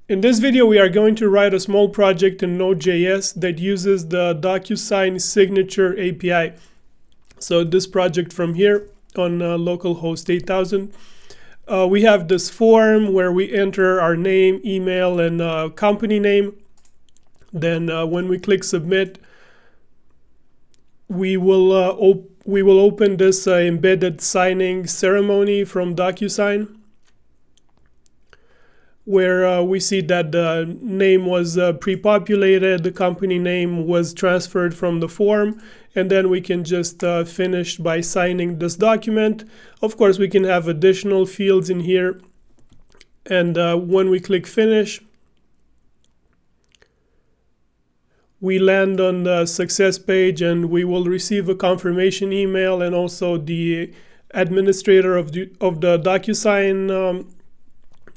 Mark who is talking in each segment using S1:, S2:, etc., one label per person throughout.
S1: In this video, we are going to write a small project in Node.js that uses the DocuSign Signature API. So this project from here on localhost 8000, we have this form where we enter our name, email, and company name. Then when we click submit, we will open this embedded signing ceremony from DocuSign, where we see that the name was pre-populated, the company name was transferred from the form, and then we can just finish by signing this document. Of course, we can have additional fields in here, and when we click finish, we land on the success page, and we will receive a confirmation email, and also the administrator of the DocuSign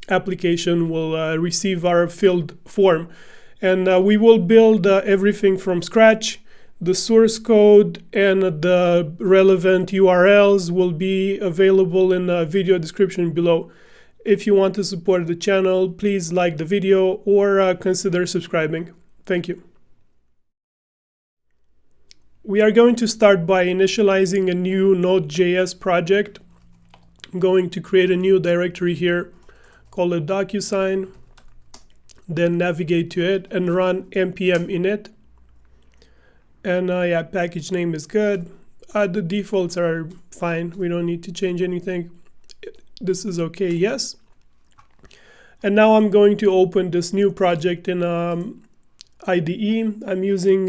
S1: application will receive our filled form. And we will build everything from scratch. The source code and the relevant URLs will be available in the video description below. If you want to support the channel, please like the video or consider subscribing. Thank you. We are going to start by initializing a new Node.js project. I'm going to create a new directory here, call it DocuSign, then navigate to it and run npm init. And yeah, package name is good. The defaults are fine. We don't need to change anything. This is okay, yes. And now I'm going to open this new project in IDE. I'm using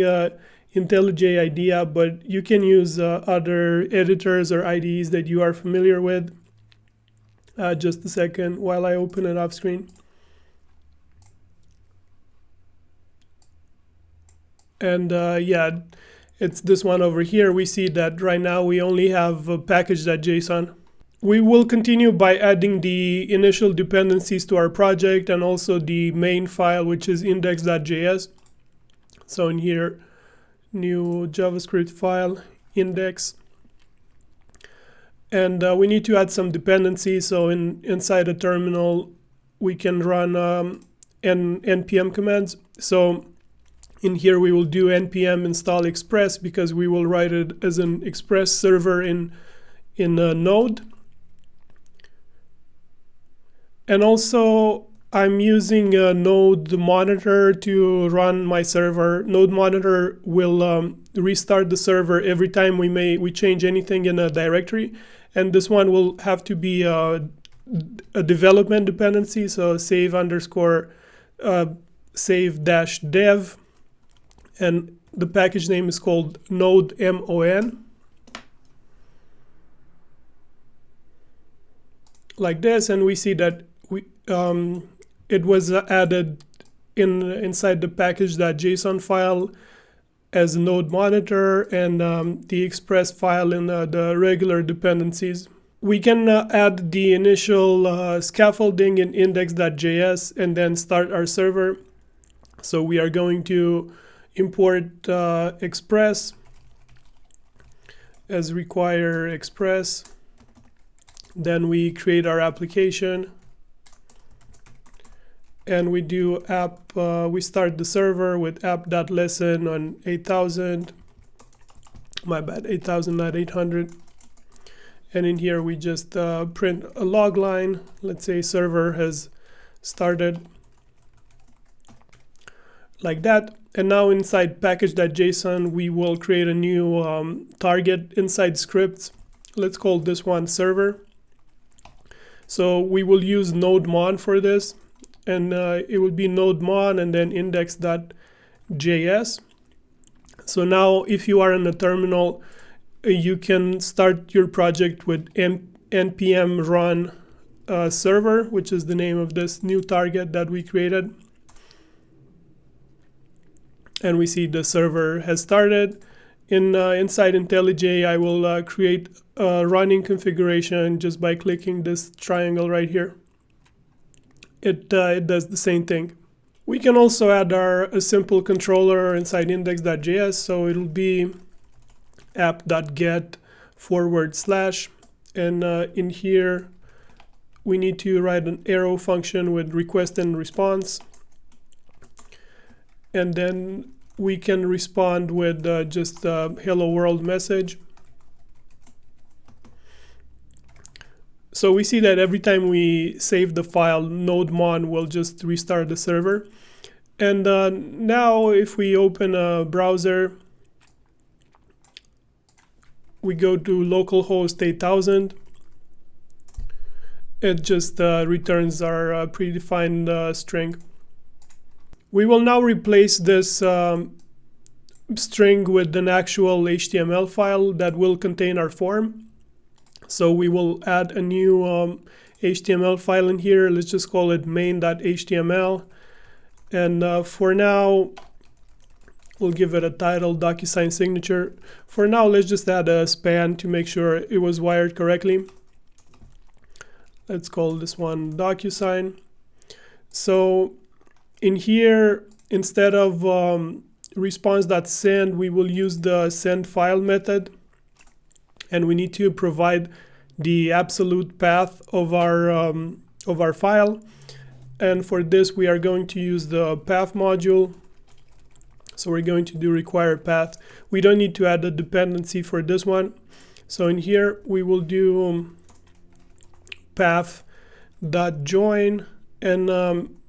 S1: IntelliJ IDEA, but you can use other editors or IDEs that you are familiar with. Just a second while I open it off screen. And yeah, it's this one over here. We see that right now we only have a package.json. We will continue by adding the initial dependencies to our project and also the main file, which is index.js. So in here, new JavaScript file, index. And we need to add some dependencies. So inside a terminal, we can run npm commands. So in here, we will do npm install express because we will write it as an express server in Node. And also, I'm using a Node monitor to run my server. Node monitor will restart the server every time we change anything in a directory. And this one will have to be a development dependency, so save underscore save dash dev, and the package name is called Node MON, like this. And we see that it was added inside the package.json file as a node monitor, and the express file in the regular dependencies. We can add the initial scaffolding in index.js and then start our server. So we are going to import express as require express. Then we create our application. And we do app, we start the server with app.listen on 8000. My bad, 8000, not 800. And in here, we just print a log line. Let's say server has started, like that. And now inside package.json, we will create a new target inside scripts. Let's call this one server. So we will use nodemon for this. And it will be nodemon and then index.js. So now if you are in a terminal, you can start your project with npm run server, which is the name of this new target that we created. And we see the server has started. Inside IntelliJ, I will create a running configuration just by clicking this triangle right here. It does the same thing. We can also add a simple controller inside index.js. So it'll be app.get /, and in here we need to write an arrow function with request and response. and then we can respond with just a hello world message. So we see that every time we save the file, nodemon will just restart the server. And now if we open a browser, we go to localhost 8000, it just returns our predefined string. We will now replace this string with an actual HTML file that will contain our form. So we will add a new HTML file in here. Let's just call it main.html. And for now, we'll give it a title, DocuSign signature. For now, let's just add a span to make sure it was wired correctly. Let's call this one DocuSign. So in here, instead of response.send, we will use the send file method. And we need to provide the absolute path of our file. And for this, we are going to use the path module. So we're going to do require path. We don't need to add a dependency for this one. So in here, we will do path.join, and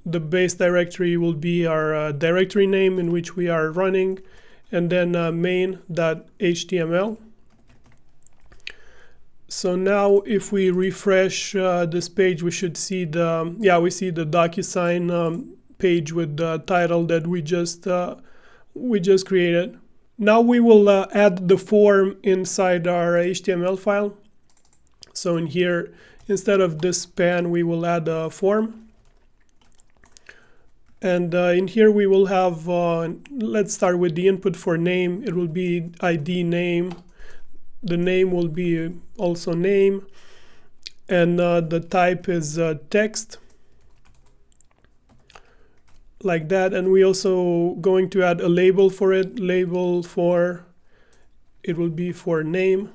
S1: the base directory will be our directory name in which we are running, and then main.html. So now if we refresh this page, we should see we see the DocuSign page with the title that we just created. Now we will add the form inside our HTML file. So in here, instead of this span, we will add a form. And in here we will have, let's start with the input for name. It will be ID name. The name will be also name, and the type is text, like that. And we also going to add a label for it. Label for it will be for name,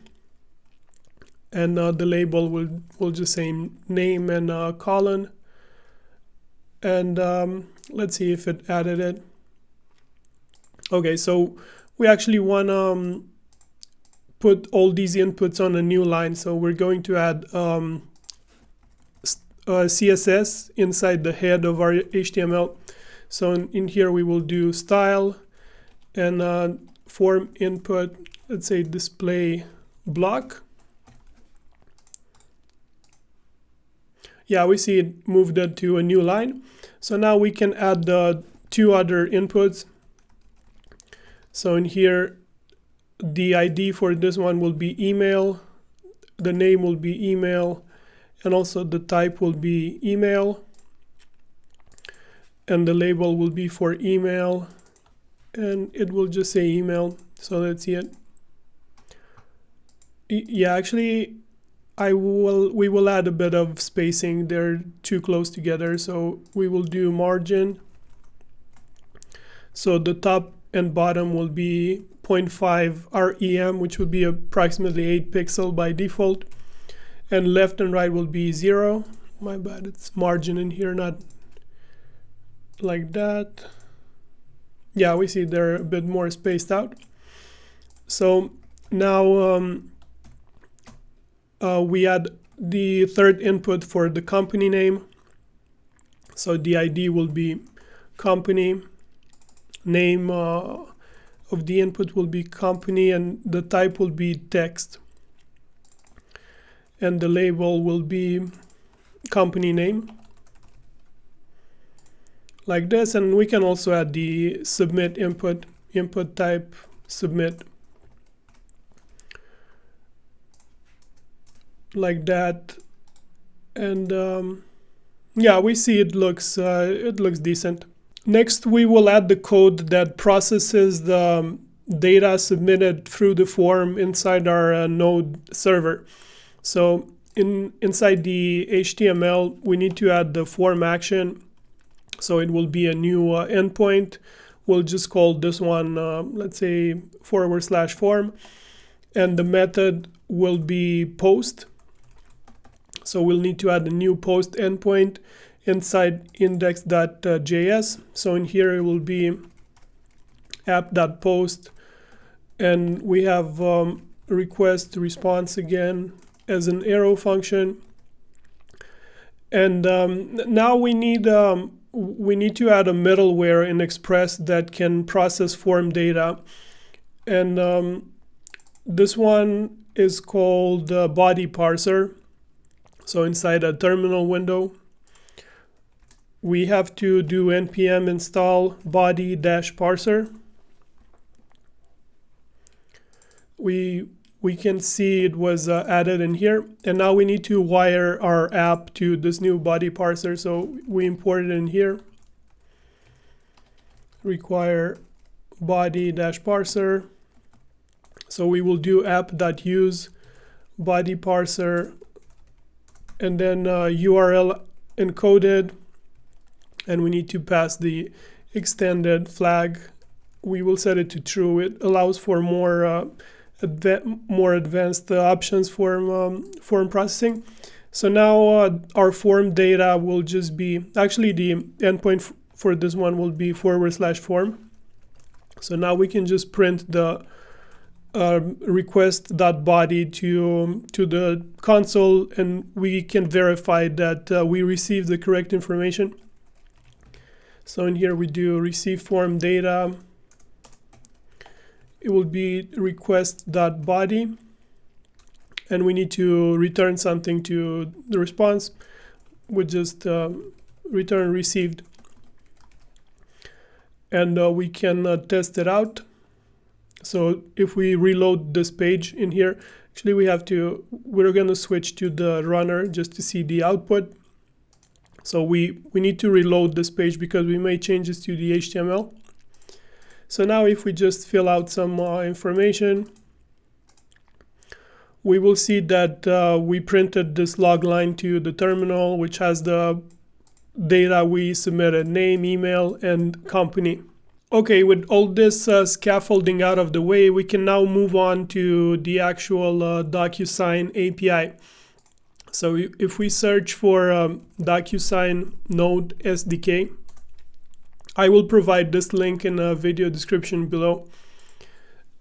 S1: and the label will just say name and colon. And let's see if it added it. Okay, so we actually want to put all these inputs on a new line. So we're going to add CSS inside the head of our HTML. So in here we will do style and form input, let's say display block. Yeah, we see it moved it to a new line. So now we can add the two other inputs. So in here, the ID for this one will be email, the name will be email, and also the type will be email, and the label will be for email, and it will just say email. So let's see it. Yeah, actually, we will add a bit of spacing. They're too close together, so we will do margin. So the top and bottom will be 0.5 rem, which would be approximately 8 pixels by default, and left and right will be 0. My bad, it's margin in here, not like that. Yeah, we see they're a bit more spaced out. So now we add the third input for the company name. So the ID will be company, name of the input will be company, and the type will be text, and the label will be company name, like this. And we can also add the submit input type submit, like that. And yeah, we see it looks decent. Next, we will add the code that processes the data submitted through the form inside our Node server. So inside the HTML, we need to add the form action. So it will be a new endpoint. We'll just call this one, let's say /form, and the method will be post. So we'll need to add a new post endpoint inside index.js. So in here it will be app.post, and we have request response again as an arrow function. And now we need to add a middleware in Express that can process form data, and this one is called body parser. So inside a terminal window, we have to do npm install body-parser. We can see it was added in here, and now we need to wire our app to this new body parser. So we import it in here, require body-parser. So we will do app.use body parser, and then URL encoded, and we need to pass the extended flag. We will set it to true. It allows for more advanced options for form processing. So now our form data will just be, actually the endpoint for this one will be /form. So now we can just print the request.body to the console, and we can verify that we received the correct information. So in here we do receive form data. It will be request.body, and we need to return something to the response. We just return received, and we can test it out. So if we reload this page in here, actually we're going to switch to the runner just to see the output. So we need to reload this page because we made changes to the HTML. So now if we just fill out some information, we will see that we printed this log line to the terminal, which has the data we submitted, name, email, and company. Okay, with all this scaffolding out of the way, we can now move on to the actual DocuSign API. So if we search for DocuSign Node SDK, I will provide this link in a video description below.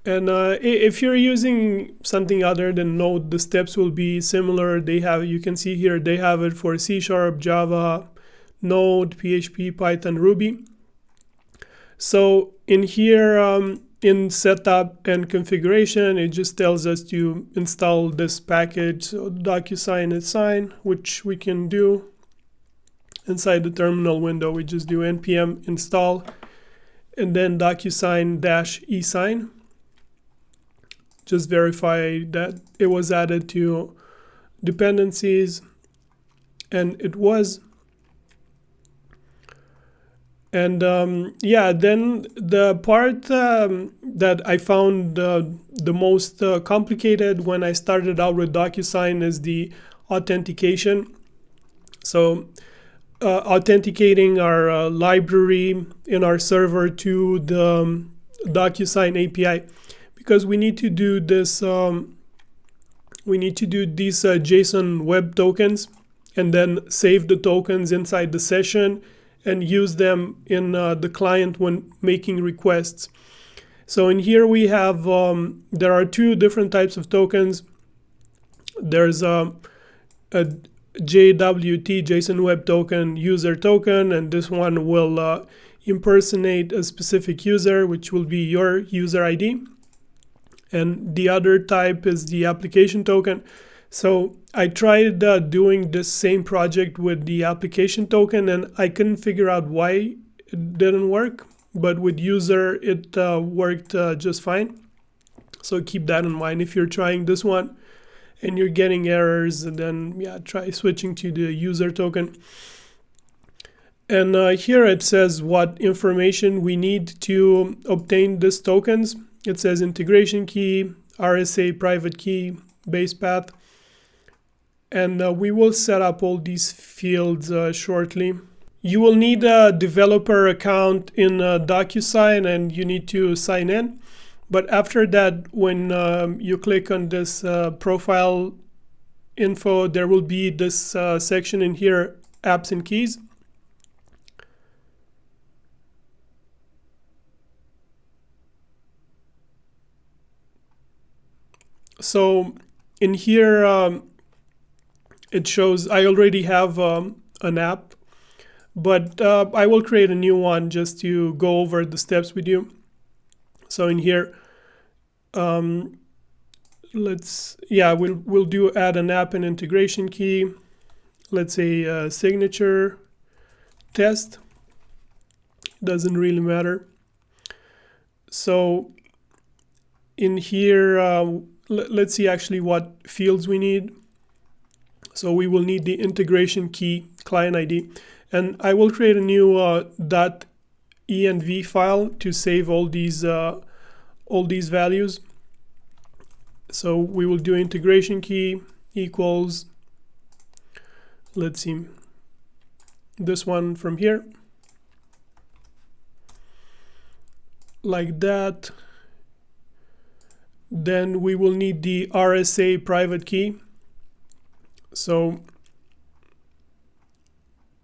S1: And if you're using something other than Node, the steps will be similar. You can see here, they have it for C#, Java, Node, PHP, Python, Ruby. So in here, in setup and configuration, it just tells us to install this package, so DocuSign Sign, which we can do. Inside the terminal window, we just do npm install, and then DocuSign -eSign. Just verify that it was added to dependencies, and it was. And yeah, then the part that I found the most complicated when I started out with DocuSign is the authentication. So authenticating our library in our server to the DocuSign API, because we need to do this. We need to do these JSON web tokens, and then save the tokens inside the session and use them in the client when making requests. So in here we have, there are two different types of tokens. There's a JWT, JSON Web Token, user token, and this one will impersonate a specific user, which will be your user ID. And the other type is the application token. So I tried doing this same project with the application token, and I couldn't figure out why it didn't work. But with user, it worked just fine. So keep that in mind if you're trying this one and you're getting errors, and then yeah, try switching to the user token. And here it says what information we need to obtain these tokens. It says integration key, RSA private key, base path. And we will set up all these fields shortly. You will need a developer account in DocuSign, and you need to sign in. But after that, when you click on this profile info, there will be this section in here, apps and keys. So in here, it shows I already have an app, but I will create a new one just to go over the steps with you. So in here, we'll do add an app and integration key. Let's say signature test. Doesn't really matter. So in here, let's see actually what fields we need. So we will need the integration key, client ID, and I will create a new .env file to save all these values. So we will do integration key equals, let's see, this one from here, like that. Then we will need the RSA private key. So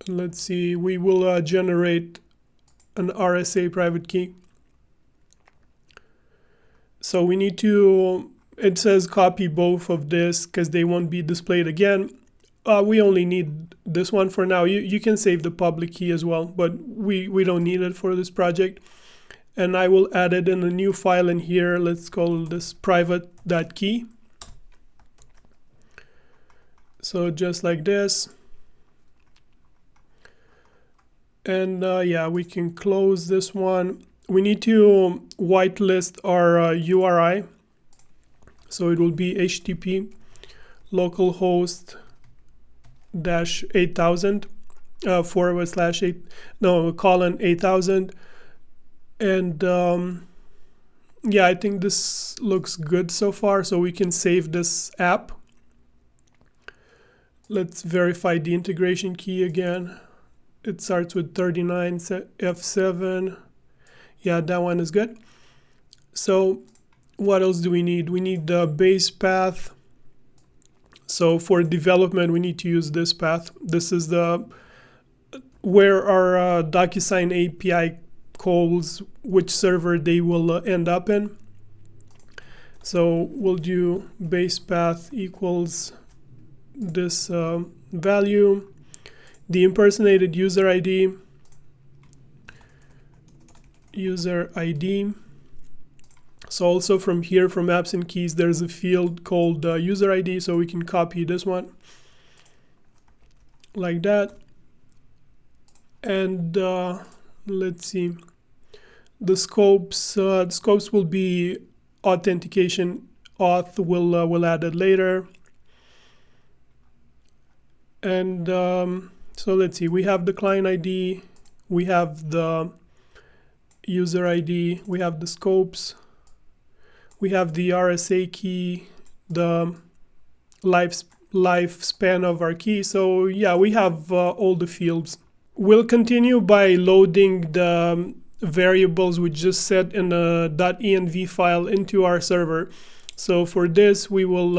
S1: let's see, we will generate an RSA private key. So we need to, it says copy both of this because they won't be displayed again. We only need this one for now. You can save the public key as well, but we don't need it for this project. And I will add it in a new file in here. Let's call this private.key. So just like this. And we can close this one. We need to whitelist our URI. So it will be HTTP localhost -8000 /8,000. And I think this looks good so far. So we can save this app. Let's verify the integration key again. It starts with 39 F7. Yeah, that one is good. So what else do we need? We need the base path. So for development, we need to use this path. This is where our DocuSign API calls which server they will end up in. So we'll do base path equals this value, the impersonated user ID, So also from here, from apps and keys, there's a field called user ID, so we can copy this one like that. And let's see, the scopes will be authentication. Auth will add it later. And so let's see, we have the client ID, we have the user ID, we have the scopes, we have the RSA key, the lifespan of our key. So yeah, we have all the fields. We'll continue by loading the variables we just set in a .env file into our server. So for this, we will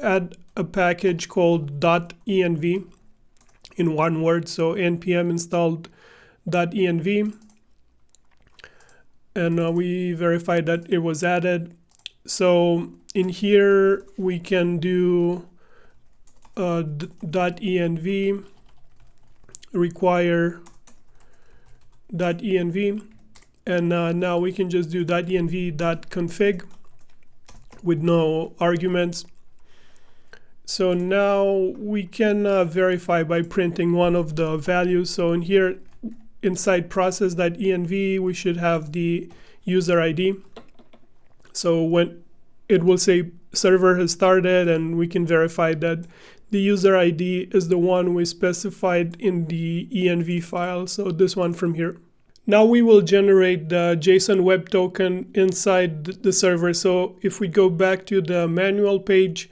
S1: add a package called .env in one word. So npm installed .env. And we verify that it was added. So in here, we can do .env require .env. And now we can just do .env.config with no arguments. So now we can verify by printing one of the values. So in here, inside process.env, we should have the user ID. So when it will say server has started, and we can verify that the user ID is the one we specified in the env file. So this one from here. Now we will generate the JSON web token inside the server. So if we go back to the manual page,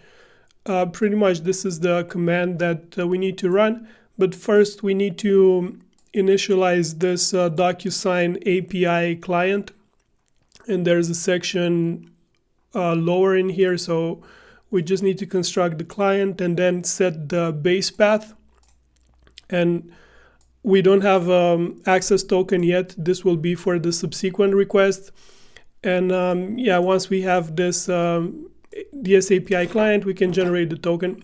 S1: pretty much this is the command that we need to run. But first we need to initialize this DocuSign API client. And there's a section lower in here. So we just need to construct the client and then set the base path. And we don't have access token yet. This will be for the subsequent request. And once we have this DS API client, we can generate the token.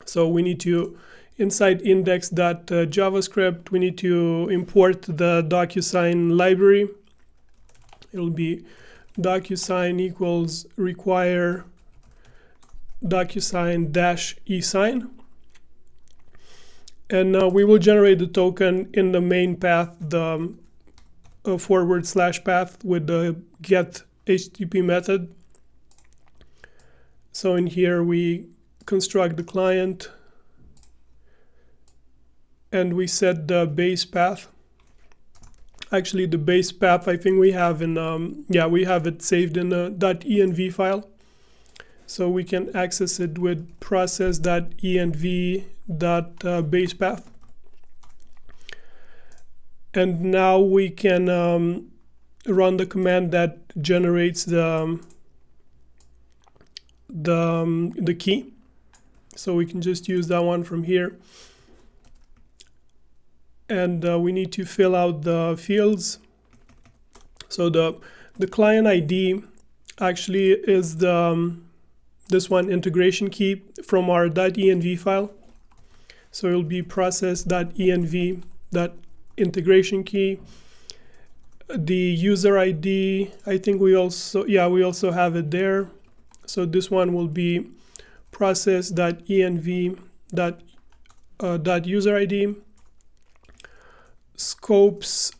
S1: So we need to, inside index.javascript, we need to import the DocuSign library. It'll be DocuSign equals require DocuSign -eSign. And we will generate the token in the main path, the / path with the get HTTP method. So in here we construct the client and we set the base path. Actually, the base path I think we have in we have it saved in a .env file. So we can access it with process.env.base path. And now we can run the command that generates the key. So we can just use that one from here. And we need to fill out the fields. So the client ID actually is this one, integration key from our .env file. So it'll be process.env.integration key. The user ID, I think we also have it there. So this one will be process.env.user ID. Scopes,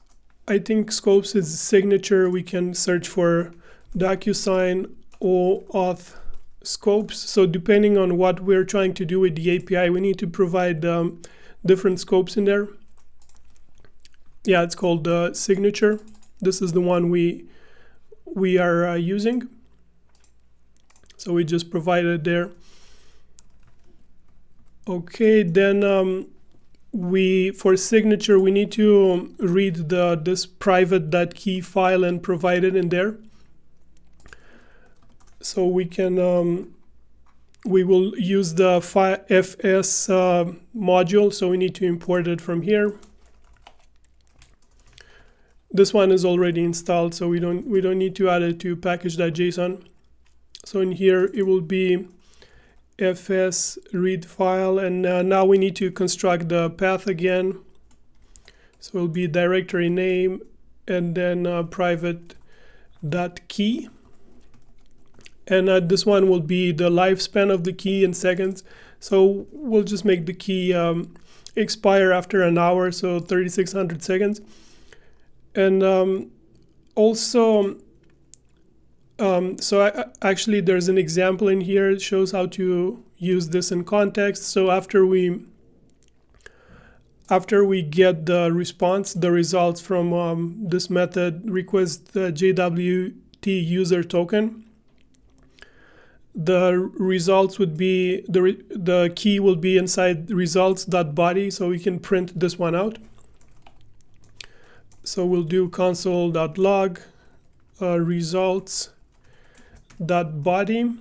S1: I think scopes is signature. We can search for DocuSign or auth scopes. So depending on what we're trying to do with the API, we need to provide different scopes in there. Yeah, it's called signature. This is the one we are using. So we just provided there. Okay, then for signature we need to read this private.key file and provide it in there. So we can we will use the FS module, so we need to import it from here. This one is already installed, so we don't need to add it to package.json. So in here it will be fs read file, and now we need to construct the path again. So it will be directory name and then private.key. And this one will be the lifespan of the key in seconds. So we'll just make the key expire after an hour, so 3600 seconds. And actually there's an example in here. It shows how to use this in context. So after we get the response, the results from this method request the JWT user token, the results would be the key will be inside results.body, so we can print this one out. So we'll do console.log results.body.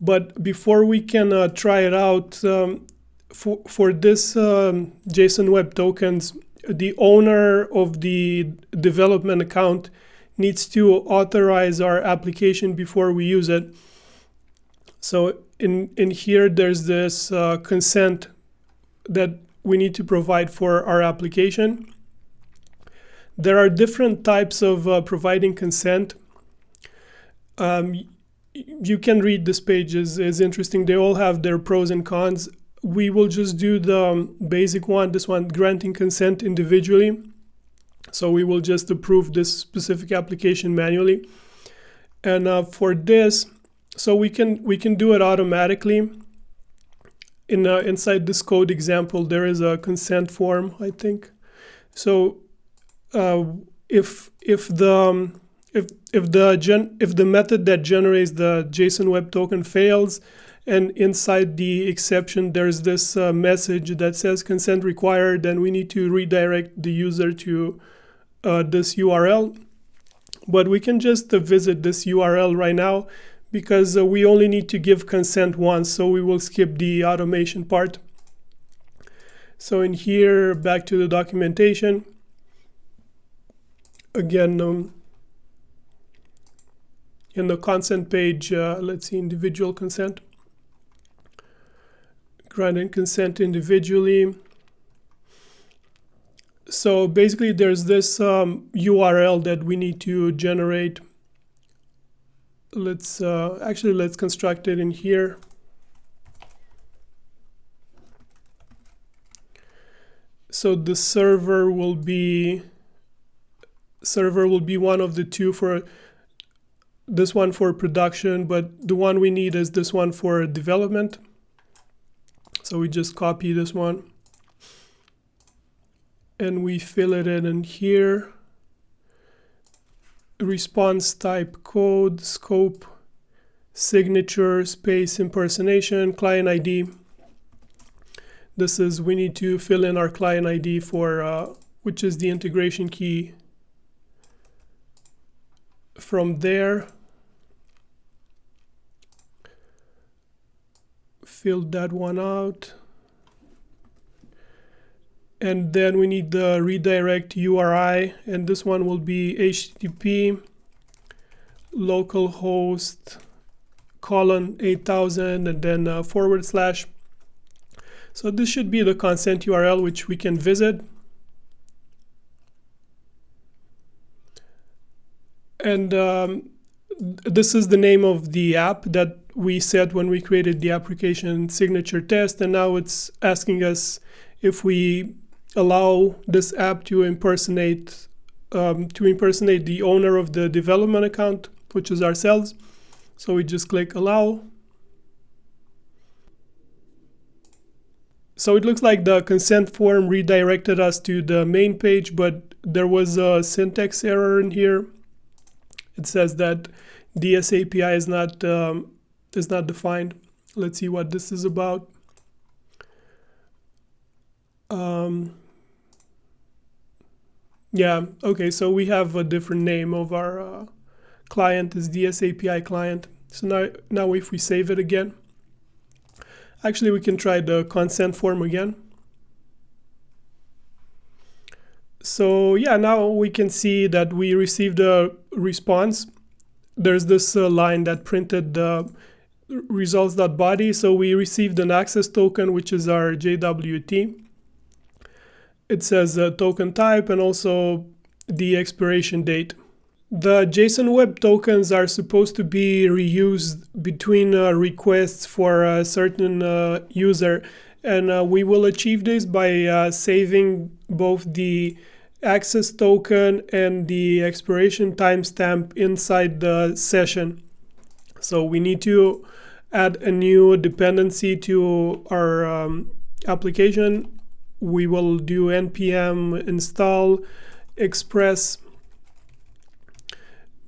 S1: But before we can try it out, for this JSON Web Tokens, the owner of the development account needs to authorize our application before we use it. So in here there's this consent that we need to provide for our application. There are different types of providing consent. You can read this page, is interesting. They all have their pros and cons. We will just do the basic one, this one, granting consent individually. So we will just approve this specific application manually. And for this, so we can do it automatically. Inside this code example, there is a consent form, I think. So if the method that generates the JSON Web Token fails, and inside the exception there's this message that says consent required, then we need to redirect the user to this URL. But we can just visit this URL right now because we only need to give consent once, so we will skip the automation part. So in here, back to the documentation. Again, in the consent page, let's see, individual consent. Granted consent individually. So basically there's this URL that we need to generate. Let's construct it in here. So the server will be one of the two, for this one for production, but the one we need is this one for development. So we just copy this one and we fill it in here. Response type code, scope, signature, space, impersonation, client ID. This is, we need to fill in our client ID for, which is the integration key. From there, fill that one out. And then we need the redirect URI, and this one will be HTTP localhost :8000 and then /. So this should be the consent URL which we can visit. And this is the name of the app that we set when we created the application signature test, and now it's asking us if we allow this app to impersonate the owner of the development account, which is ourselves. So we just click allow. So it looks like the consent form redirected us to the main page, but there was a syntax error in here. It says that DS API is not defined. Let's see what this is about. Yeah, okay, so we have a different name of our client is DS API client. So now if we save it again, actually we can try the consent form again. So yeah, now we can see that we received a response. There's this line that printed the results.body. So we received an access token, which is our JWT. It says token type and also the expiration date. The JSON Web Tokens are supposed to be reused between requests for a certain user, and we will achieve this by saving both the access token and the expiration timestamp inside the session. So we need to add a new dependency to our application. We will do npm install express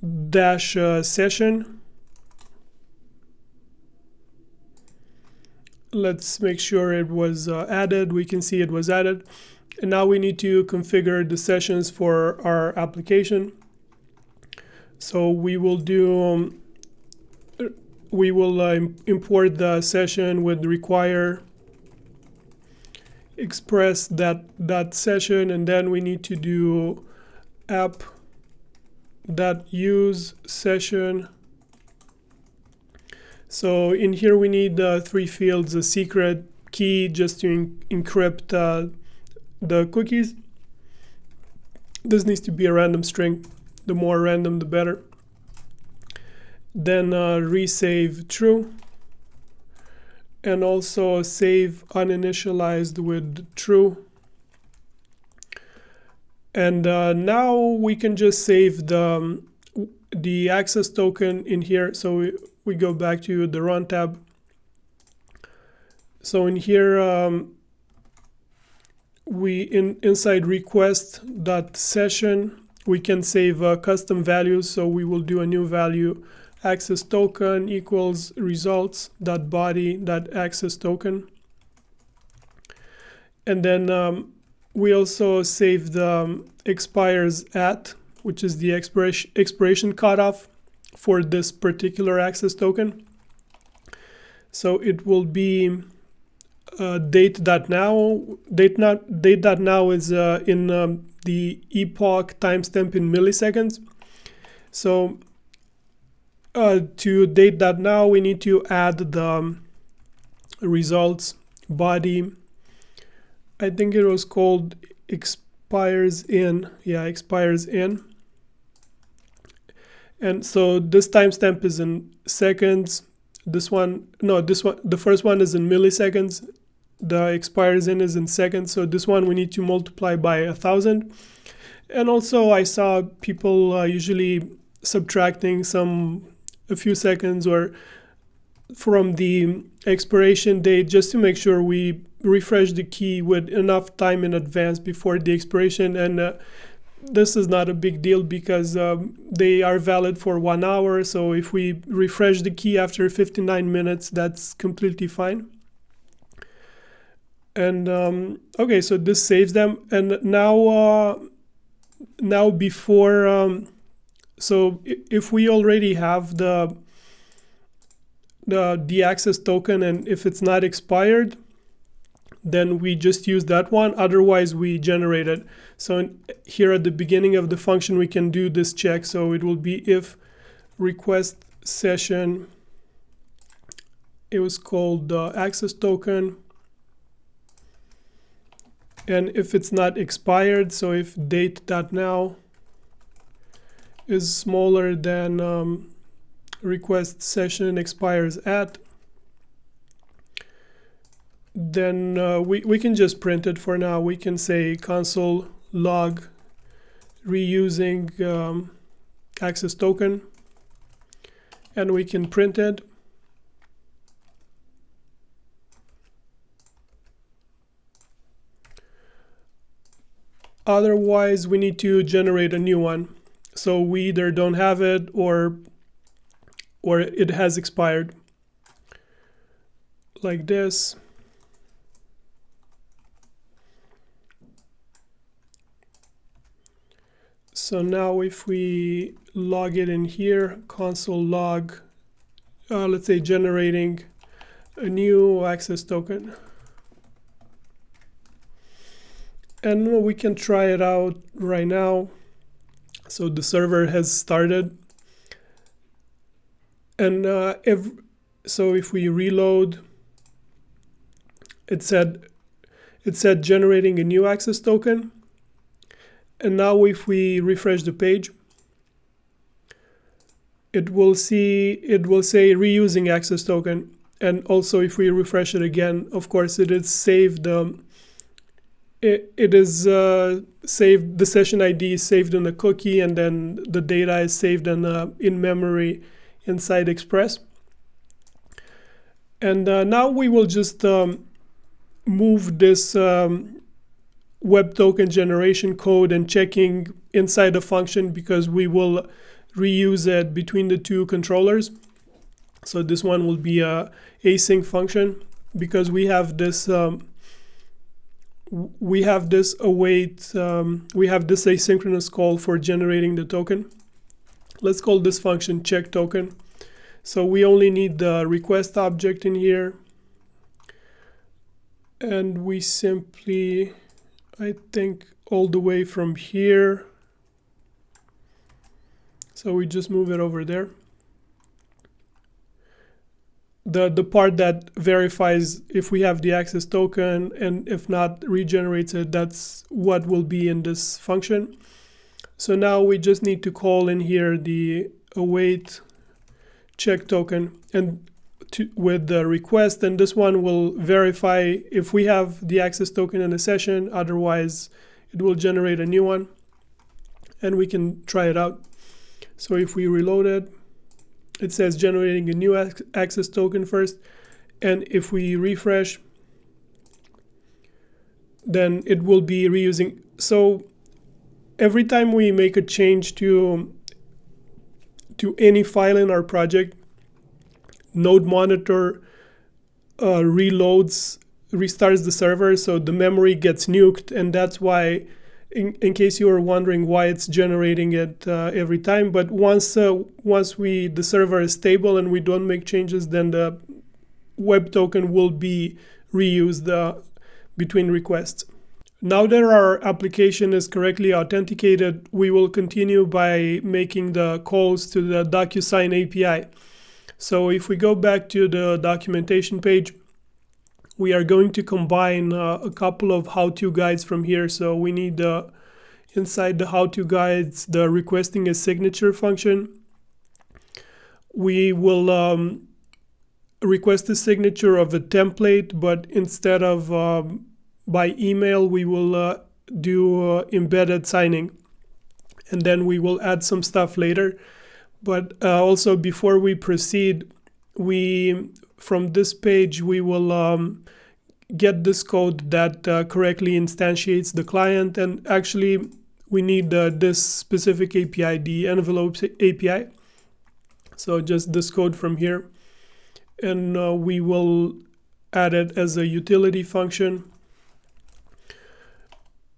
S1: -session. Let's make sure it was added. We can see it was added. And now we need to configure the sessions for our application. So we will do, import the session with require express that session, and then we need to do app.use session. So in here we need 3 fields, a secret key just to encrypt the cookies. This needs to be a random string. The more random, the better. Then resave true. And also save uninitialized with true. And now we can just save the access token in here. So we go back to the run tab. So in here, inside request.session, we can save custom values. So we will do a new value, access token equals results.body.access token. And then we also save the expires at, which is the expiration cutoff for this particular access token. So it will be date.now. Date.now is in the epoch timestamp in milliseconds. So to date.now, we need to add the results body. I think it was called expires in. Yeah, expires in. And so this timestamp is in seconds. The first one is in milliseconds. The expires in is in seconds. So this one we need to multiply by 1,000. And also I saw people usually subtracting a few seconds or from the expiration date, just to make sure we refresh the key with enough time in advance before the expiration. And this is not a big deal because they are valid for 1 hour. So if we refresh the key after 59 minutes, that's completely fine. And okay, so this saves them. And now before, so if we already have the access token, and if it's not expired, then we just use that one. Otherwise, we generate it. So here at the beginning of the function, we can do this check. So it will be if request session, it was called access token. And if it's not expired, so if date.now is smaller than request session expires at, then we can just print it for now. We can say console log reusing access token, and we can print it. Otherwise, we need to generate a new one. So we either don't have it or it has expired. Like this. So now if we log it in here, console log, let's say generating a new access token. And we can try it out right now. So the server has started. And if we reload, it said generating a new access token. And now if we refresh the page, it will say reusing access token. And also if we refresh it again, of course it is saved. It is saved. The session ID is saved in a cookie, and then the data is saved in memory inside Express. And now we will just move this web token generation code and checking inside the function, because we will reuse it between the two controllers. So this one will be a async function, because we have this await, we have this asynchronous call for generating the token. Let's call this function check token. So we only need the request object in here. And we simply, I think, all the way from here. So we just move it over there. The part that verifies if we have the access token, and if not, regenerates it, that's what will be in this function. So now we just need to call in here the await check token and with the request, and this one will verify if we have the access token in a session. Otherwise, it will generate a new one, and we can try it out. So if we reload it, it says generating a new access token first, and if we refresh, then it will be reusing. So every time we make a change to any file in our project, Node Monitor restarts the server, so the memory gets nuked, and that's why, in case you were wondering why it's generating it every time. But once the server is stable and we don't make changes, then the web token will be reused between requests. Now that our application is correctly authenticated, we will continue by making the calls to the DocuSign API. So if we go back to the documentation page, we are going to combine a couple of how-to guides from here. So we need inside the how-to guides, the requesting a signature function. We will request a signature of a template, but instead of by email, we will do embedded signing, and then we will add some stuff later. But also before we proceed, from this page, we will get this code that correctly instantiates the client. And actually, we need this specific API, the envelopes API. So just this code from here. And we will add it as a utility function.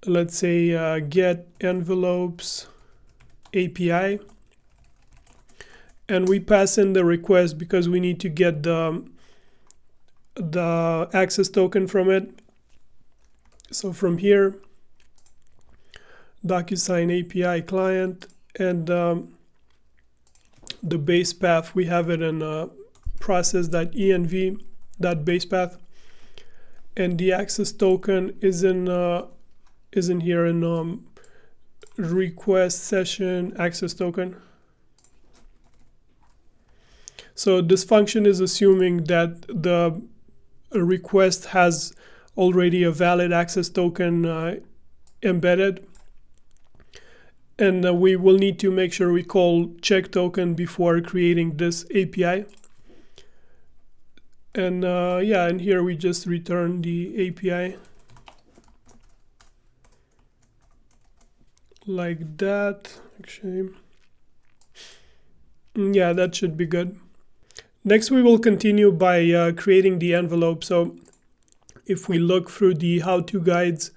S1: Let's say get envelopes API. And we pass in the request because we need to get the access token from it. So from here, DocuSign API client, and the base path, we have it in process.env.basepath, and the access token is in here in request session access token. So this function is assuming that the request has already a valid access token embedded. And we will need to make sure we call check token before creating this API. And and here we just return the API like that. Actually, yeah, that should be good. Next, we will continue by creating the envelope. So if we look through the how-to guides,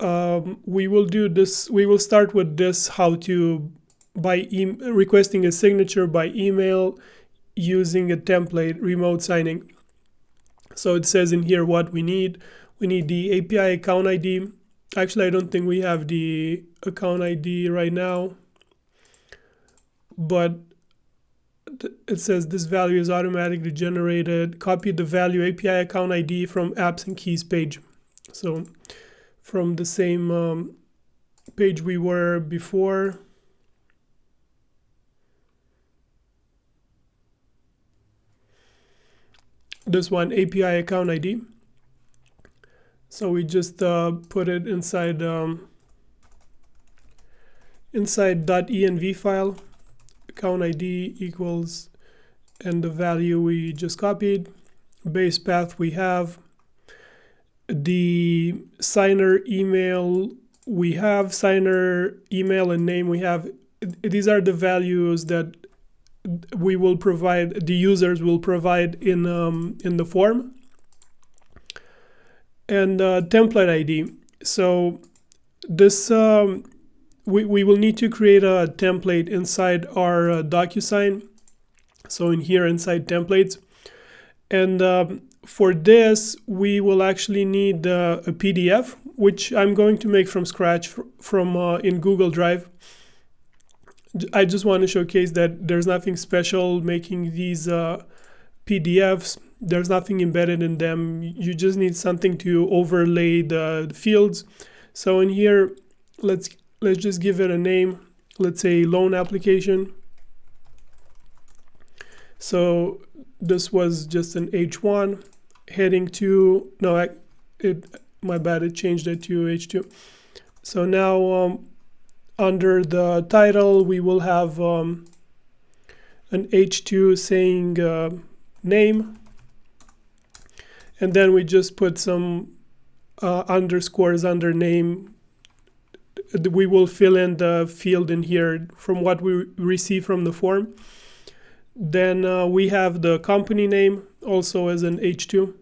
S1: we will do this. We will start with this how-to by requesting a signature by email using a template, remote signing. So it says in here what we need. We need the API account ID. Actually, I don't think we have the account ID right now, but it says this value is automatically generated. Copy the value API account ID from apps and keys page. So from the same page we were before. This one, API account ID. So we just put it inside .env file. Account ID equals, and the value we just copied. Base path we have. The signer email we have. Signer email and name we have. These are the values that we will provide, the users will provide in the form. And template ID. So this we will need to create a template inside our DocuSign. So in here inside templates, and for this we will actually need a PDF, which I'm going to make from scratch from in Google Drive. I just want to showcase that there's nothing special making these PDFs. There's nothing embedded in them. You just need something to overlay the fields. So in here, let's just give it a name. Let's say loan application. So this was just an H1 heading to, no, my bad, it changed it to H2. So now under the title, we will have an H2 saying name. And then we just put some underscores under name. We will fill in the field in here from what we receive from the form. Then we have the company name also as an H2.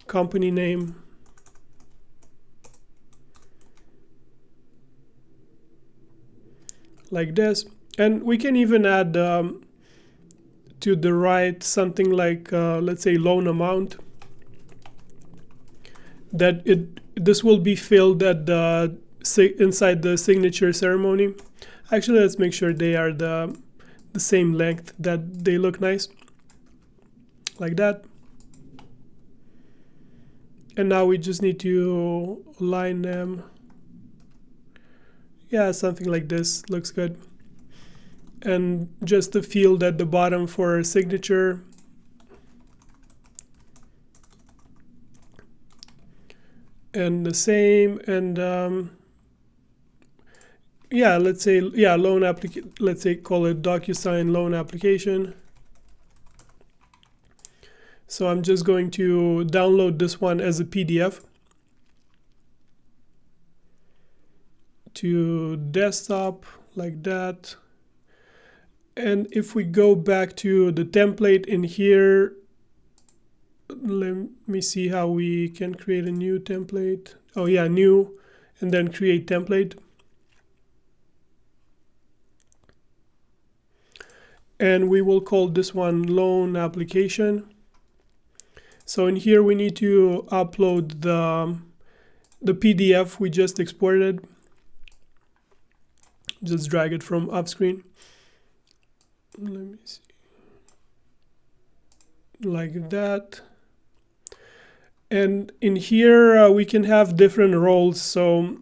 S1: Company name. Like this. And we can even add to the right something like, let's say, loan amount. that this will be filled at the inside the signature ceremony. Actually, let's make sure they are the same length, that they look nice, like that. And now we just need to align them. Yeah, something like this looks good. And just the field at the bottom for signature. And the same, and yeah, let's say, yeah, loan application, let's say call it DocuSign loan application. So I'm just going to download this one as a PDF to desktop, like that. And if we go back to the template in here, let me see how we can create a new template. Oh yeah, new, and then create template. And we will call this one loan application. So in here we need to upload the PDF we just exported. Just drag it from off screen. Let me see. Like that. And in here we can have different roles. So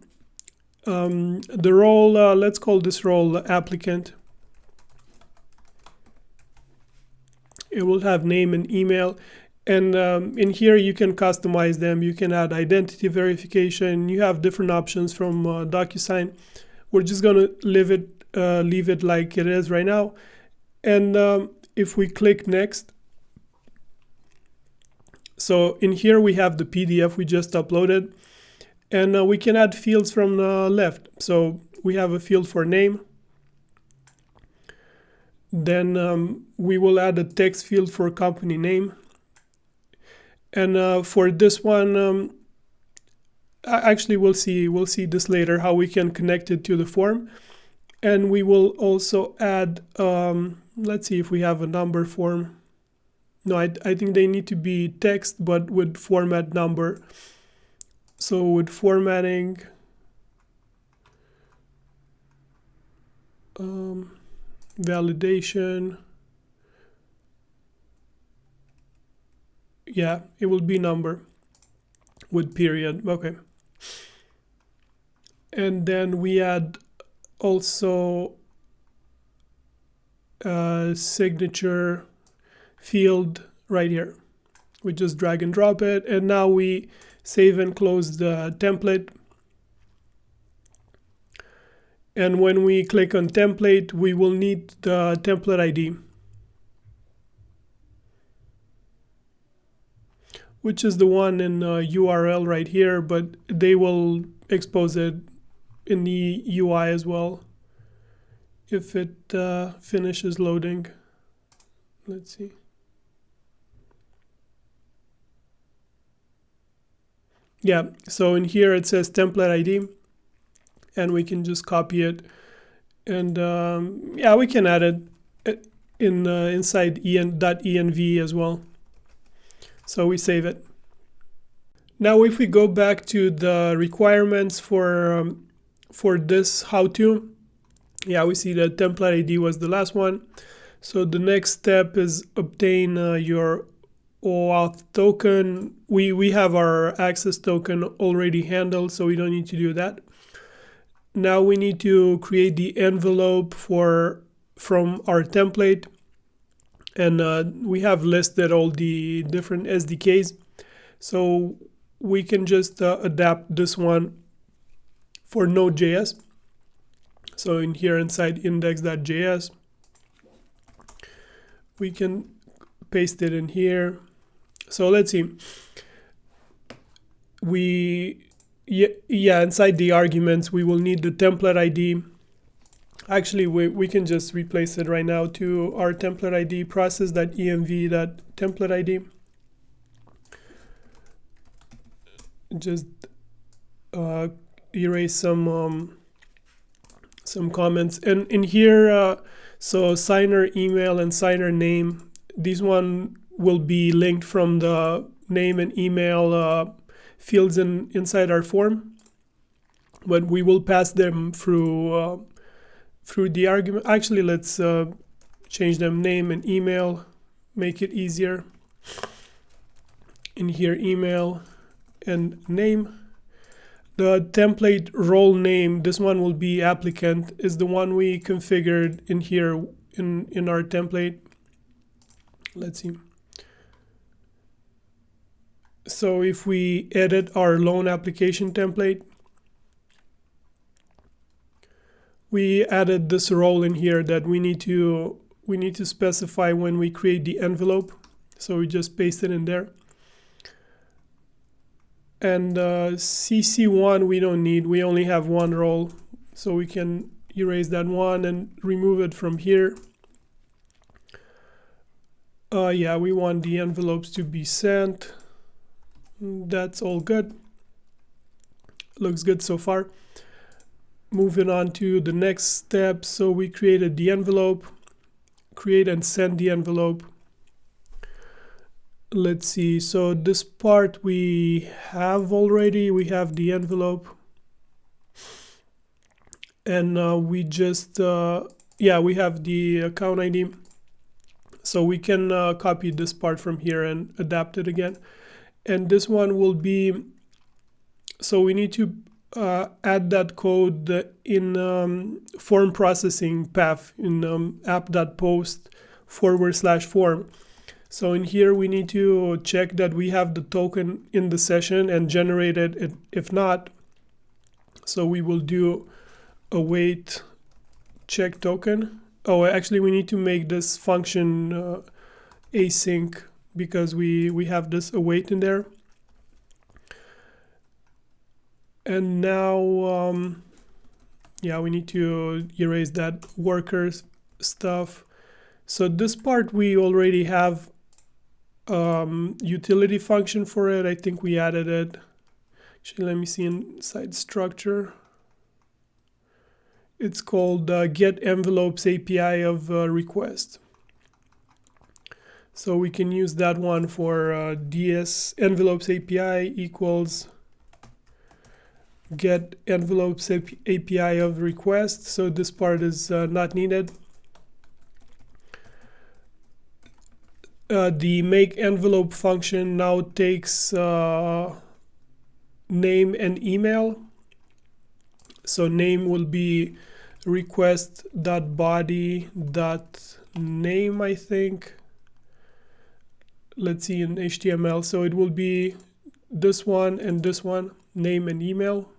S1: the role, let's call this role applicant. It will have name and email. And in here you can customize them. You can add identity verification. You have different options from DocuSign. We're just gonna leave it like it is right now. And if we click next, so in here we have the PDF we just uploaded, and we can add fields from the left. So we have a field for name. Then we will add a text field for company name. And for this one, actually we'll see this later, how we can connect it to the form. And we will also add, let's see if we have a number form. No, I think they need to be text, but with format number. So with formatting, validation, yeah, it will be number with period. Okay. And then we add also a signature field right here. We just drag and drop it, and now we save and close the template. And when we click on template, we will need the template ID, which is the one in URL right here, but they will expose it in the UI as well if it finishes loading. Let's see. Yeah, so in here it says template ID, and we can just copy it, and yeah, we can add it in inside .env as well. So we save it. Now if we go back to the requirements for this how-to, yeah, we see that template ID was the last one. So the next step is obtain your OAuth token. We have our access token already handled, so we don't need to do that. Now we need to create the envelope from our template, and we have listed all the different SDKs. So we can just adapt this one for Node.js. So in here inside index.js, we can paste it in here. So let's see. Yeah, inside the arguments, we will need the template ID. Actually, we can just replace it right now to our template ID, process.env.template ID. Just erase some comments. And in here, so signer email and signer name, these one will be linked from the name and email fields inside our form, but we will pass them through the argument. Actually, let's change them, name and email, make it easier. In here, email and name. The template role name, this one will be applicant, is the one we configured in here in our template. Let's see. So if we edit our loan application template, we added this role in here that we need to specify when we create the envelope. So we just paste it in there. And CC1 we don't need, we only have one role, so we can erase that one and remove it from here. Yeah, we want the envelopes to be sent. That's all good. Looks good so far. Moving on to the next step. So we created the envelope, create and send the envelope. Let's see, so this part we have already, we have the envelope. And we just, yeah, we have the account ID. So we can copy this part from here and adapt it again. And this one will be, so we need to add that code in form processing path in app.post/form. So in here, we need to check that we have the token in the session and generate it if not. So we will do await check token. Oh, actually, we need to make this function async because we have this await in there. And now, yeah, we need to erase that workers stuff. So this part we already have utility function for it. I think we added it. Actually, let me see inside structure. It's called get envelopes API of request. So we can use that one for DS envelopes API equals get envelopes API of request. So this part is not needed. The make envelope function now takes name and email. So name will be request.body.name, I think. Let's see in HTML. So it will be this one and this one, name and email.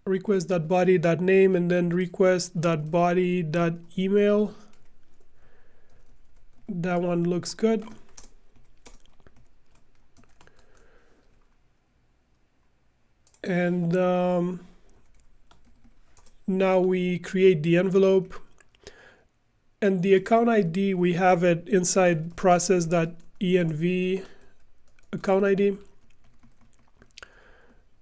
S1: Request.body.name and then request.body.email. That one looks good. And now we create the envelope. And the account ID, we have it inside process.env account ID.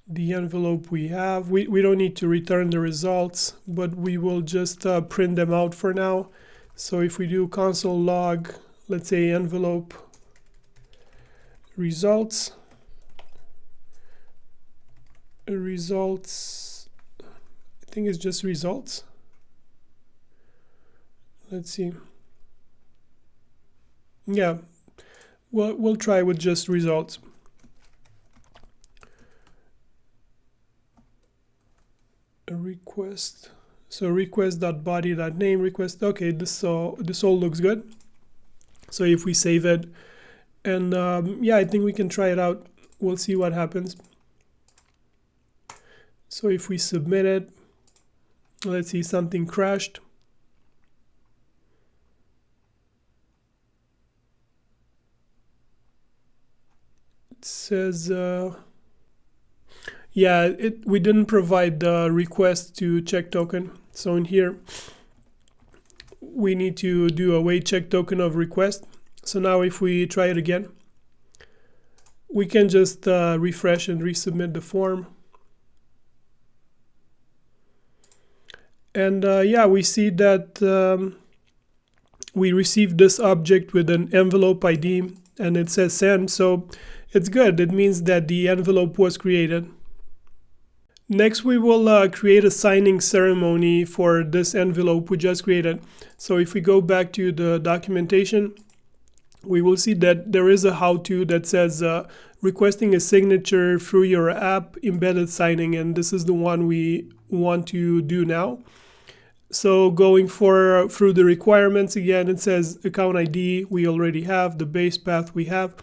S1: The envelope we have, we don't need to return the results, but we will just print them out for now. So if we do console log, let's say envelope results, I think it's just results. Let's see. Yeah, we'll try with just results. A request. So request.body.name request. Okay, this all looks good. So if we save it, and yeah, I think we can try it out. We'll see what happens. So if we submit it, let's see, something crashed. It says, yeah, we didn't provide the request to check token. So in here, we need to do a wait check token of request. So now if we try it again, we can just refresh and resubmit the form. And yeah, we see that we received this object with an envelope ID and it says send. So it's good. It means that the envelope was created. Next, we will create a signing ceremony for this envelope we just created. So if we go back to the documentation, we will see that there is a how-to that says requesting a signature through your app embedded signing, and this is the one we want to do now. So going through the requirements again, it says account ID we already have, the base path we have.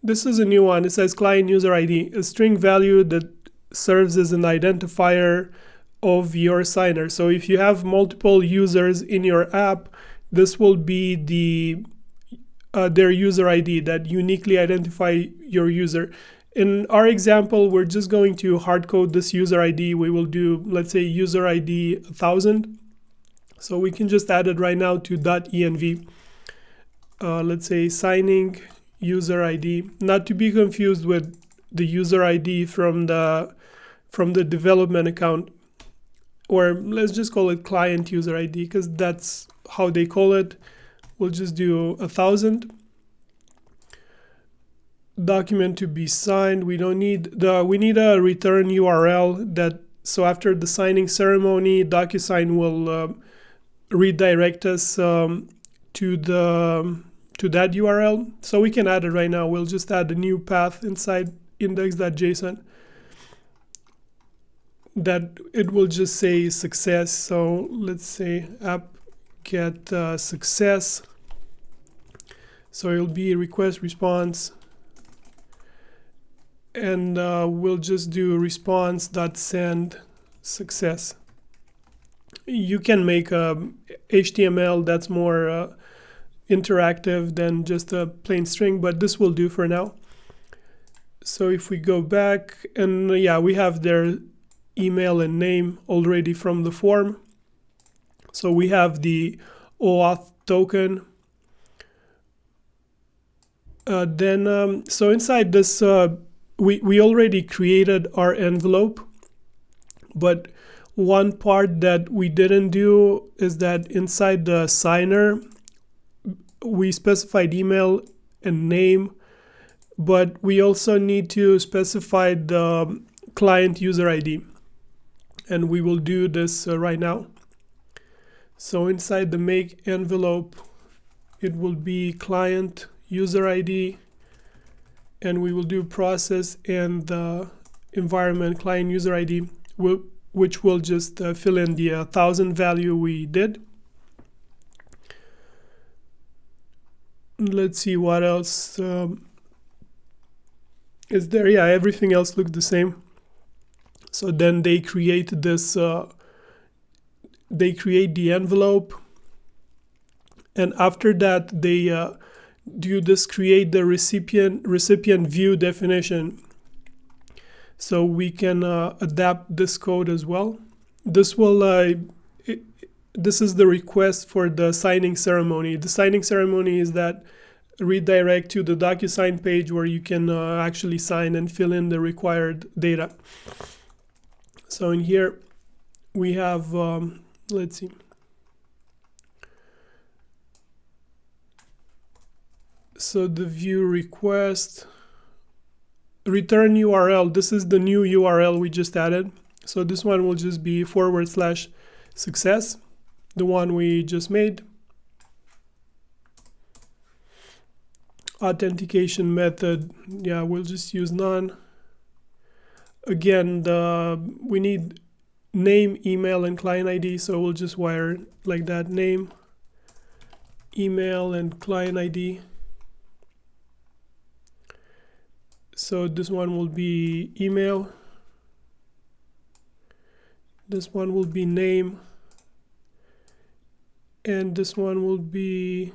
S1: This is a new one. It says client user ID, a string value that serves as an identifier of your signer. So if you have multiple users in your app, this will be their user ID that uniquely identify your user. In our example, we're just going to hard code this user ID. We will do, let's say, user ID 1000. So we can just add it right now to .env. Let's say signing user ID, not to be confused with the user ID from the development account, or let's just call it client user ID because that's how they call it. We'll just do 1000. Document to be signed. We need a return URL that, so after the signing ceremony, DocuSign will redirect us to that URL. So we can add it right now. We'll just add a new path inside index.json that it will just say success. So let's say app get success. So it'll be request response, and we'll just do response.send success. You can make HTML that's more interactive than just a plain string, but this will do for now. So if we go back, and yeah, we have their email and name already from the form. So we have the OAuth token. So inside this, we already created our envelope, but one part that we didn't do is that inside the signer, we specified email and name, but we also need to specify the client user ID. And we will do this right now. So inside the make envelope, it will be client user ID, and we will do process and the environment client user ID, which will just fill in the 1000 value we did. Let's see what else is there. Yeah, everything else looks the same. So then they create this, they create the envelope, and after that they do this create the recipient view definition. So we can adapt this code as well. This will this is the request for the signing ceremony. The signing ceremony is that redirect to the DocuSign page where you can actually sign and fill in the required data. So in here we have, let's see. So the view request, return URL, this is the new URL we just added. So this one will just be /success, the one we just made. Authentication method, yeah, we'll just use none. Again, we need name, email, and client ID, so we'll just wire it like that, name, email, and client ID. So this one will be email, this one will be name, and this one will be,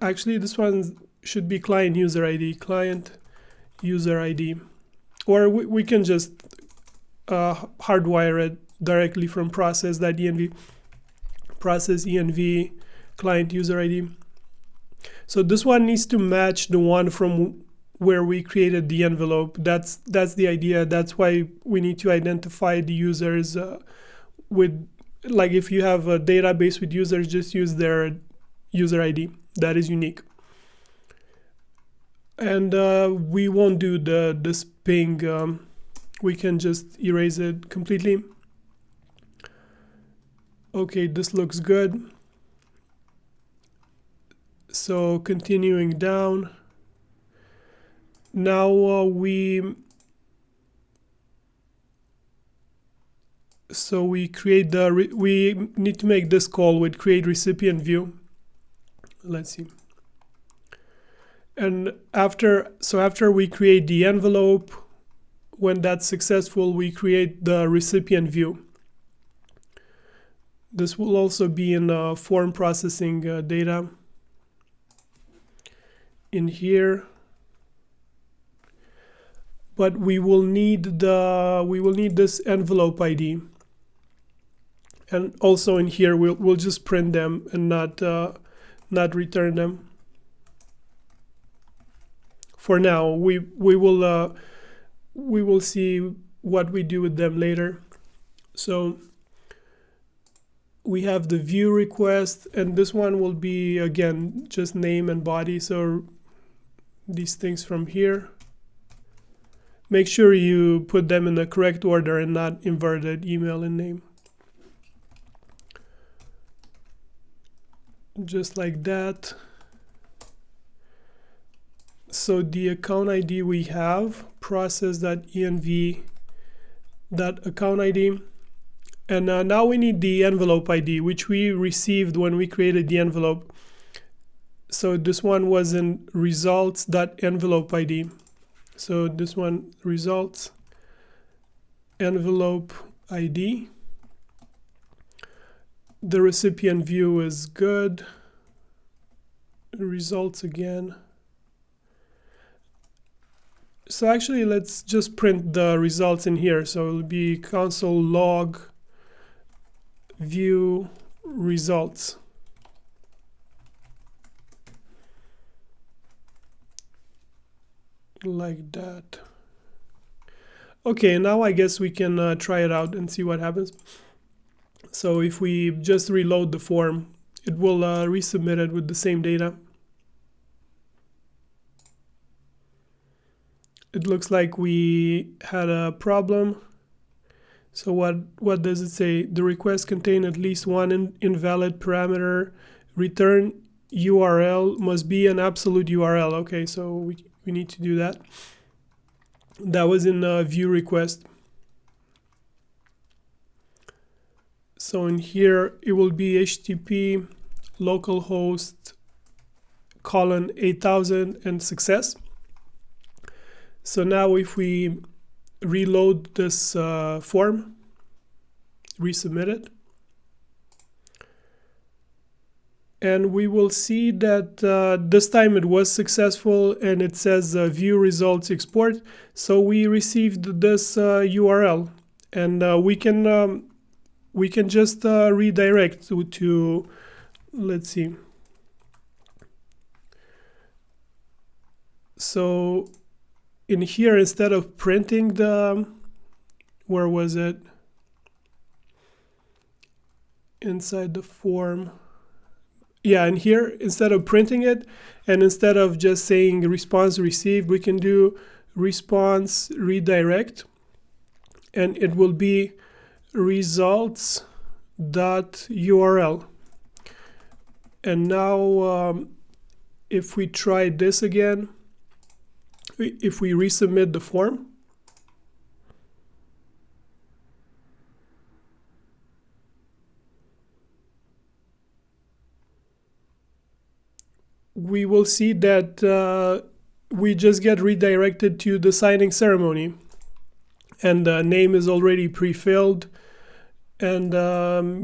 S1: actually this one should be client user ID, client user ID, or we can just hardwire it directly from process.env, process env client user ID. So this one needs to match the one from where we created the envelope. That's the idea. That's why we need to identify the users with, like if you have a database with users, just use their user ID. That is unique. And we won't do this ping. We can just erase it completely. Okay, this looks good. So continuing down. Now we create we need to make this call with create recipient view. Let's see. And after we create the envelope, when that's successful, we create the recipient view. This will also be in form processing data in here. But we will need this envelope ID. And also in here we'll just print them and not return them. For now, we will see what we do with them later. So we have the view request, and this one will be again just name and body. So these things from here. Make sure you put them in the correct order and not inverted email and name. Just like that. So the account ID we have, process.env.account ID. And now we need the envelope ID, which we received when we created the envelope. So this one was in results.envelope ID. So this one, results envelope ID. The recipient view is good. Results again. So actually, let's just print the results in here. So it'll be console log view results. Like that. Okay, now I guess we can try it out and see what happens. So if we just reload the form, it will resubmit it with the same data. It looks like we had a problem. So what does it say? The request contained at least one invalid parameter. Return URL must be an absolute URL. Okay, so we need to do that. That was in view request. So in here, it will be HTTP localhost colon 8000 and success. So now if we reload this form, resubmit it, and we will see that this time it was successful and it says view results export. So we received this URL, and we can just redirect to let's see. So in here, instead of printing where was it? Inside the form. Yeah, in here, instead of printing it, and instead of just saying response received, we can do response redirect, and it will be results.url. And now if we try this again, if we resubmit the form, we will see that we just get redirected to the signing ceremony, and the name is already pre-filled. And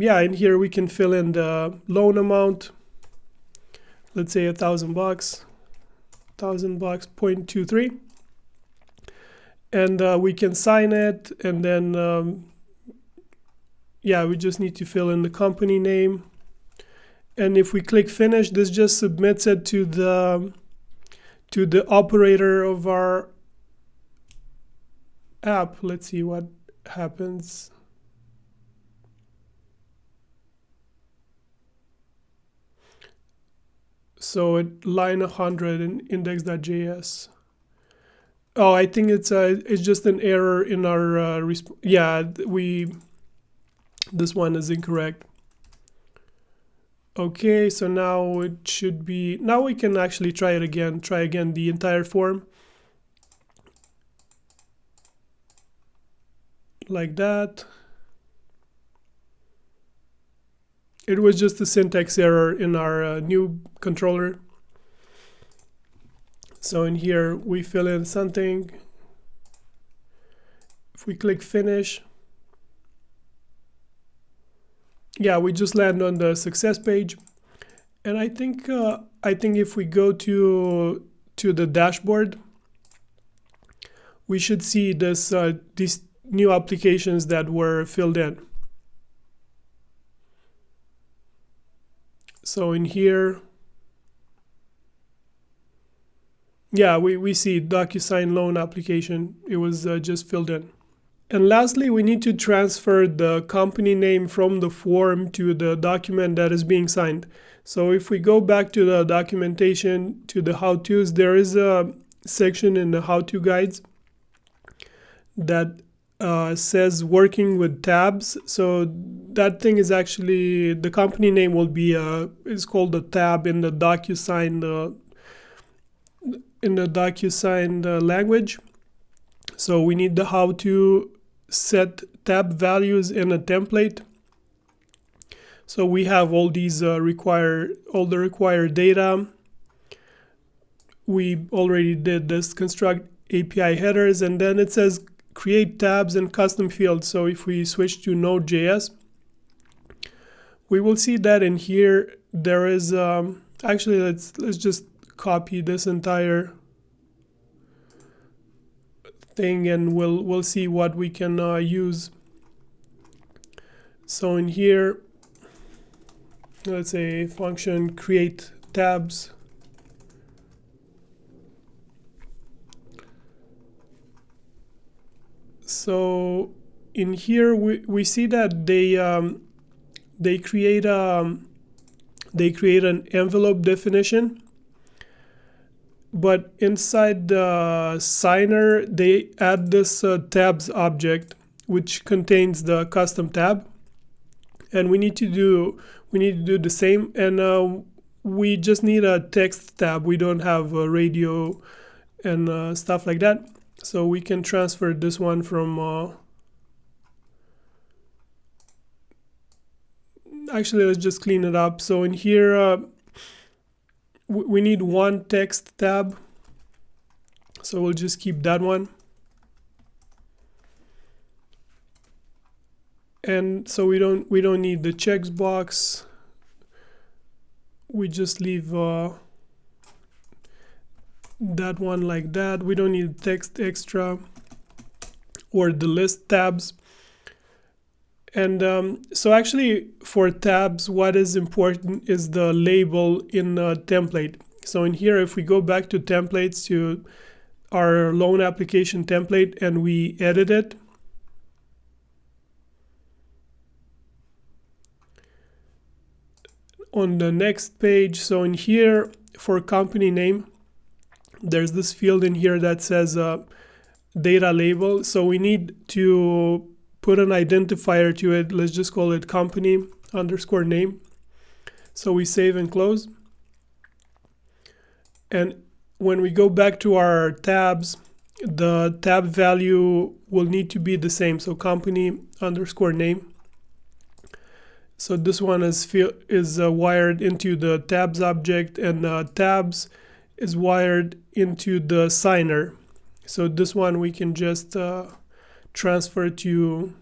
S1: yeah, in here we can fill in the loan amount. Let's say $1,000, $1,000 0.23, and we can sign it, and then yeah, we just need to fill in the company name. And if we click finish, this just submits it to the operator of our app. Let's see what happens. So at line 100 in index.js. Oh, I think it's just an error in our this one is incorrect. Okay, so now it should be, now we can actually try it again. Try again the entire form. Like that. It was just a syntax error in our new controller. So in here we fill in something. If we click finish, yeah, we just land on the success page. And I think if we go to the dashboard, we should see this these new applications that were filled in. So in here, yeah, we see DocuSign loan application. It was just filled in. And lastly, we need to transfer the company name from the form to the document that is being signed. So if we go back to the documentation, to the how-tos, there is a section in the how-to guides that says working with tabs. So that thing is actually, the company name will be is called a tab in the DocuSign language. So we need the how to set tab values in a template. So we have all these all the required data. We already did this construct API headers, and then it says create tabs and custom fields. So if we switch to Node.js, we will see that in here there is actually let's just copy this entire thing and we'll see what we can use. So in here, let's say function create tabs. So in here we see that they create an envelope definition, but inside the signer they add this tabs object which contains the custom tab, and we need to do the same. And we just need a text tab. We don't have a radio and stuff like that. So we can transfer this one from actually let's just clean it up. So in here we need one text tab, so we'll just keep that one. And so we don't need the checks box. We just leave that one like that. We don't need text extra or the list tabs. And so actually for tabs, what is important is the label in the template. So in here, if we go back to templates, to our loan application template, and we edit it, on the next page, so in here for company name, there's this field in here that says data label. So we need to put an identifier to it. Let's just call it company underscore name. So we save and close. And when we go back to our tabs, the tab value will need to be the same. So company underscore name. So this one is wired into the tabs object, and tabs is wired into the signer. So this one we can just transfer to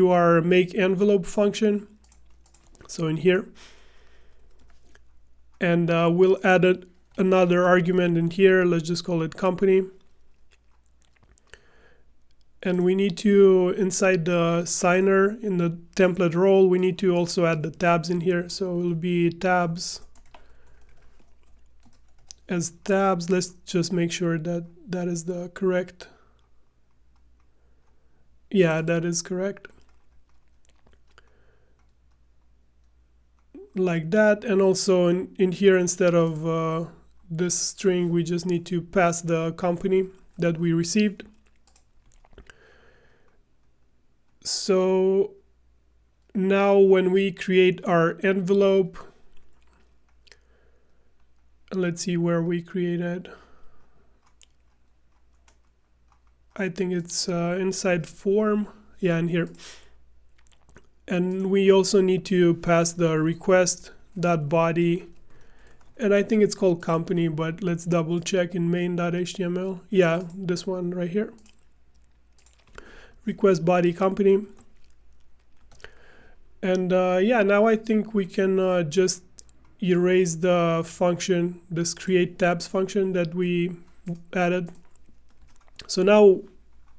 S1: our make envelope function. So in here, and we'll add another argument in here. Let's just call it company. And we need to, inside the signer in the template role, we need to also add the tabs in here. So it will be tabs as tabs. Let's just make sure that that is the correct. Yeah, that is correct. like that. And also in here, instead of this string, we just need to pass the company that we received. So now when we create our envelope, let's see where we created. I think it's inside form. Yeah, in here. And we also need to pass the request.body. And I think it's called company, but let's double check in main.html. Yeah, this one right here. Request body company. And yeah, now I think we can just erase the function, this create tabs function that we added. So now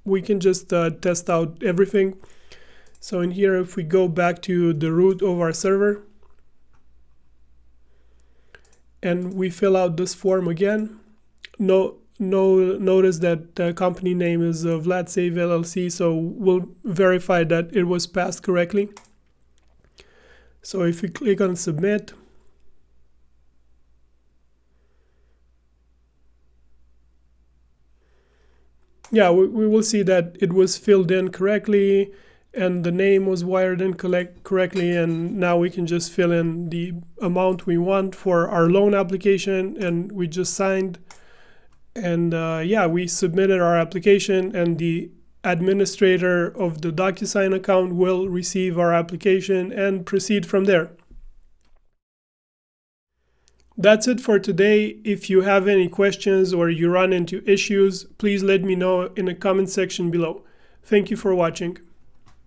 S1: we can just test out everything. So in here, if we go back to the root of our server and we fill out this form again, notice that the company name is Vlad Save LLC, so we'll verify that it was passed correctly. So if we click on submit, yeah, we will see that it was filled in correctly and the name was wired in correctly, and now we can just fill in the amount we want for our loan application, and we just signed. And yeah, we submitted our application, and the administrator of the DocuSign account will receive our application and proceed from there. That's it for today. If you have any questions or you run into issues, please let me know in the comment section below. Thank you for watching.